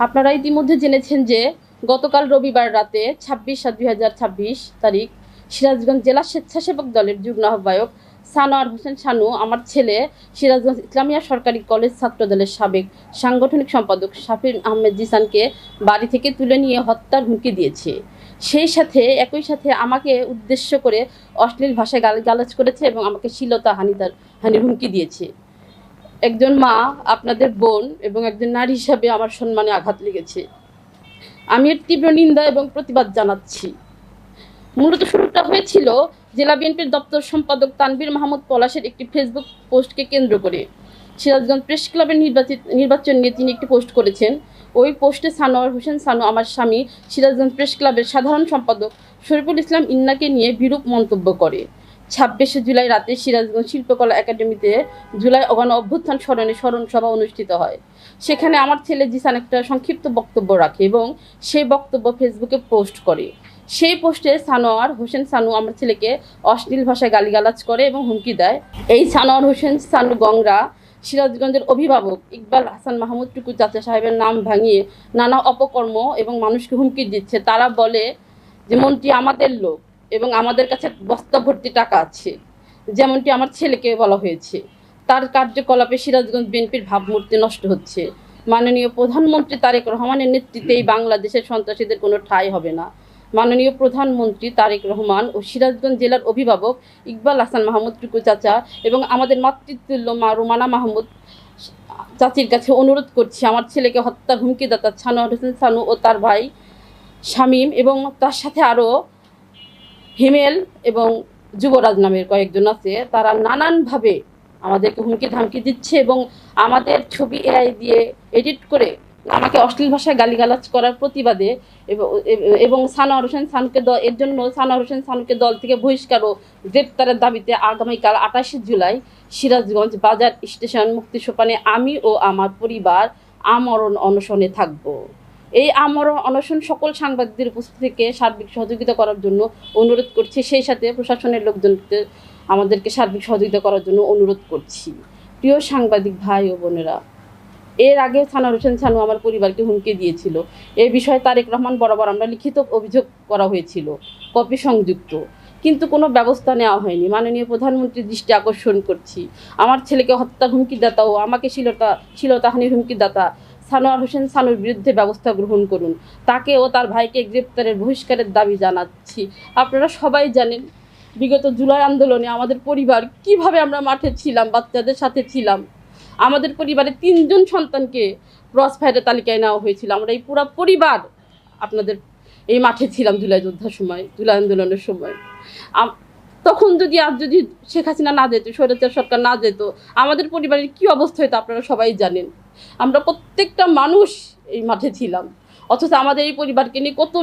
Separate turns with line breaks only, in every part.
আপনারা ইতিমধ্যে জেনেছেন যে গতকাল রবিবার রাতে 26/7/2026 তারিখ সিরাজগঞ্জ জেলা স্বেচ্ছাসেবক দলের যুগ্ম আহ্বায়ক সানোয়ার হোসেন শানু আমার ছেলে সিরাজগঞ্জ ইসলামিয়া সরকারি কলেজ ছাত্রদলের সাবেক সাংগঠনিক সম্পাদক শাফির আহমেদ জিসানকে বাড়ি থেকে তুলে নিয়ে হত্যার হুমকি দিয়েছে। সেই সাথে একই সাথে আমাকে উদ্দেশ্য করে অশ্লীল ভাষায় গালাজ করেছে এবং আমাকে হানির হুমকি দিয়েছে। একজন মা, আপনাদের বোন এবং একজন নারী হিসাবে আমার সম্মানে আঘাত লেগেছে। আমি এর তীব্র নিন্দা এবং প্রতিবাদ জানাচ্ছি। মূলত শুরুটা হয়েছিল জেলা বিএনপির দপ্তর সম্পাদক তানভীর মাহমুদ পলাশের একটি ফেসবুক পোস্টকে কেন্দ্র করে। সিরাজগঞ্জ প্রেস ক্লাবের নির্বাচন নিয়ে তিনি একটি পোস্ট করেছেন। ওই পোস্টে সানোয়ার হোসেন শানু আমার স্বামী সিরাজগঞ্জ প্রেস ক্লাবের সাধারণ সম্পাদক শরীফুল ইসলাম ইন্নাকে নিয়ে বিরূপ মন্তব্য করে। 26শে জুলাই রাতে সিরাজগঞ্জ শিল্পকলা একাডেমিতে জুলাই গণ অভ্যুত্থান স্মরণে স্মরণ সভা অনুষ্ঠিত হয়। সেখানে আমার ছেলে জিসান একটা সংক্ষিপ্ত বক্তব্য রাখে এবং সেই বক্তব্য ফেসবুকে পোস্ট করে। সেই পোস্টে সানোয়ার হোসেন শানু আমার ছেলেকে অশ্লীল ভাষায় গালিগালাজ করে এবং হুমকি দেয়। এই সানোয়ার হোসেন শানু গংরা সিরাজগঞ্জের অভিভাবক ইকবাল হাসান মাহমুদ টুকু চাচা সাহেবের নাম ভাঙিয়ে নানা অপকর্ম এবং মানুষকে হুমকি দিচ্ছে। তারা বলে যে মন্ত্রী আমাদের লোক এবং আমাদের কাছে বস্তা ভর্তি টাকা আছে, যেমনটি আমার ছেলেকে বলা হয়েছে। তার কার্যকলাপে সিরাজগঞ্জ বিএনপির ভাবমূর্তি নষ্ট হচ্ছে। মাননীয় প্রধানমন্ত্রী তারেক রহমানের নেতৃত্বেই বাংলাদেশের সন্ত্রাসীদের কোনো ঠাঁই হবে না। মাননীয় প্রধানমন্ত্রী তারেক রহমান ও সিরাজগঞ্জ জেলার অভিভাবক ইকবাল হাসান মাহমুদ টুকু চাচা এবং আমাদের মাতৃতুল্য মা রোমানা মাহমুদ চাচির কাছে অনুরোধ করছি, আমার ছেলেকে হত্যার হুমকিদাতা সানোয়ার হোসেন শানু ও তার ভাই শামীম এবং তার সাথে আরও হিমেল এবং যুবরাজ নামের কয়েকজন আছে। তারা নানানভাবে আমাদেরকে হুমকি ধামকি দিচ্ছে এবং আমাদের ছবি এআই দিয়ে এডিট করে আমাকে অশ্লীল ভাষায় গালিগালাজ করার প্রতিবাদে এবং সানোয়ার হোসেন শানুকে এর জন্য সানোয়ার হোসেন শানুকে দল থেকে বহিষ্কার ও গ্রেপ্তারের দাবিতে আগামীকাল 28শে জুলাই সিরাজগঞ্জ বাজার স্টেশন মুক্তি সোপানে আমি ও আমার পরিবার আমরণ অনশনে থাকব। এই আমরণ অনশন সকল সাংবাদিকদের উপস্থিত থেকে সার্বিক সহযোগিতা করার জন্য অনুরোধ করছি। সেই সাথে প্রশাসনের লোকজনকে আমাদেরকে সার্বিক সহযোগিতা করার জন্য অনুরোধ করছি। প্রিয় সাংবাদিক ভাই ও বোনেরা, এর আগে সানোয়ার হোসেন শানু আমার পরিবারকে হুমকি দিয়েছিল। এই বিষয়ে তারেক রহমান বরাবর আমরা লিখিত অভিযোগ করা হয়েছিল, কপি সংযুক্ত, কিন্তু কোনো ব্যবস্থা নেওয়া হয়নি। মাননীয় প্রধানমন্ত্রীর দৃষ্টি আকর্ষণ করছি, আমার ছেলেকে হত্যার হুমকিদাতা ও আমাকে শ্লীলতাহানির হুমকিদাতা সানোয়ার হোসেন শানুর বিরুদ্ধে ব্যবস্থা গ্রহণ করুন। তাকে ও তার ভাইকে গ্রেপ্তারের বহিষ্কারের দাবি জানাচ্ছি। আপনারা সবাই জানেন বিগত জুলাই আন্দোলনে আমাদের পরিবার কিভাবে আমরা মাঠে ছিলাম, বাচ্চাদের সাথে ছিলাম। আমাদের পরিবারে 3 জন সন্তানকে ক্রস ফায়ারের তালিকায় নেওয়া হয়েছিল। আমরা এই পুরো পরিবার আপনাদের এই মাঠে ছিলাম জুলাই যোদ্ধার সময়, জুলাই আন্দোলনের সময়। তখন যদি শেখ হাসিনা না যেত, স্বৈরাচার সরকার না যেত, আমাদের পরিবারের কী অবস্থা হতো আপনারা সবাই জানেন। আমরা প্রত্যেকটা মানুষ এই মাঠে ছিলাম, অথচ আমাদের এই পরিবারকে নিয়ে কত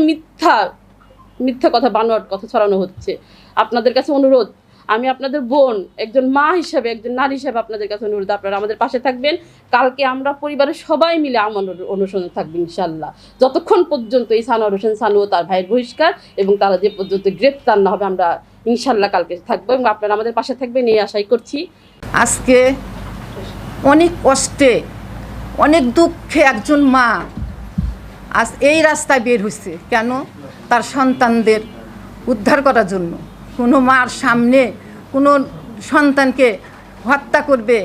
মিথ্যা কথা, বানোয়াট কথা ছড়ানো হচ্ছে। আপনাদের কাছে অনুরোধ, আমি আপনাদের বোন, একজন মা হিসাবে, একজন নারী হিসাবে আপনাদের কাছে অনুরোধ, আপনারা আমাদের পাশে থাকবেন। কালকে আমরা পরিবারের সবাই মিলে অনুসরণে থাকবেন ইনশাল্লাহ, যতক্ষণ পর্যন্ত এই সানোয়ার হোসেন শানু ও তার ভাইয়ের বহিষ্কার এবং তারা যে পর্যন্ত গ্রেপ্তার না হবে আমরা ইনশাল্লাহ কালকে থাকবো এবং আপনারা আমাদের পাশে থাকবেন এই আশাই করছি।
আজকে অনেক কষ্টে, অনেক দুঃখে একজন মা আজ এই রাস্তায় বের হয়েছে। কেন? তার সন্তানদের উদ্ধার করার জন্য। কোনো মার সামনে কোনো সন্তানকে হত্যা করবে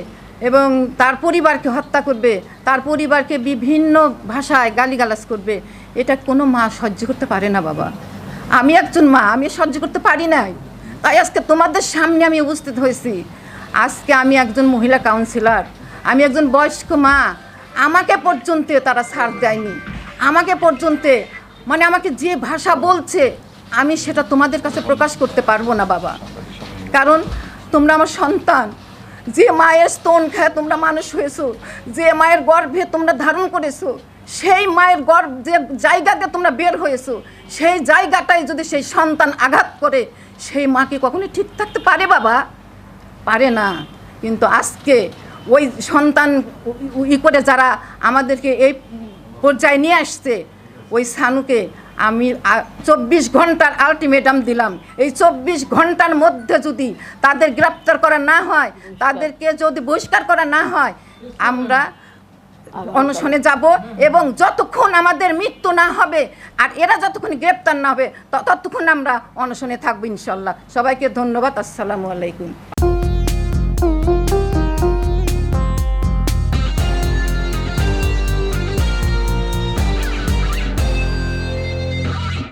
এবং তার পরিবারকে হত্যা করবে, তার পরিবারকে বিভিন্ন ভাষায় গালিগালাজ করবে, এটা কোনো মা সহ্য করতে পারে না বাবা। আমি একজন মা, আমি সহ্য করতে পারি নাই, তাই আজকে তোমাদের সামনে আমি উপস্থিত হয়েছি। আজকে আমি একজন মহিলা কাউন্সিলর, আমি একজন বয়স্ক মা, আমাকে পর্যন্ত তারা ছাড় দেয়নি। আমাকে পর্যন্ত আমাকে যে ভাষা বলছে আমি সেটা তোমাদের কাছে প্রকাশ করতে পারবো না বাবা, কারণ তোমরা আমার সন্তান। যে মায়ের স্তন খায় তোমরা মানুষ হয়েছো, যে মায়ের গর্ভে তোমরা ধারণ করেছো, সেই মায়ের গর্ভ যে জায়গাতে তোমরা বের হয়েছো, সেই জায়গাটায় যদি সেই সন্তান আঘাত করে, সেই মা কি কখনো ঠিক থাকতে পারে বাবা? পারে না। কিন্তু আজকে ওই সন্তান করে যারা আমাদেরকে এই পর্যায়ে নিয়ে আসছে, ওই শানুকে আমি 24 ঘন্টার আলটিমেটাম দিলাম। এই 24 ঘন্টার মধ্যে যদি তাদের গ্রেপ্তার করা না হয়, তাদেরকে যদি বহিষ্কার করা না হয়, আমরা অনশনে যাব এবং যতক্ষণ আমাদের মৃত্যু না হবে আর এরা যতক্ষণ গ্রেপ্তার না হবে ততক্ষণ আমরা অনশনে থাকবো ইনশাল্লাহ। সবাইকে ধন্যবাদ। আসসালামু আলাইকুম।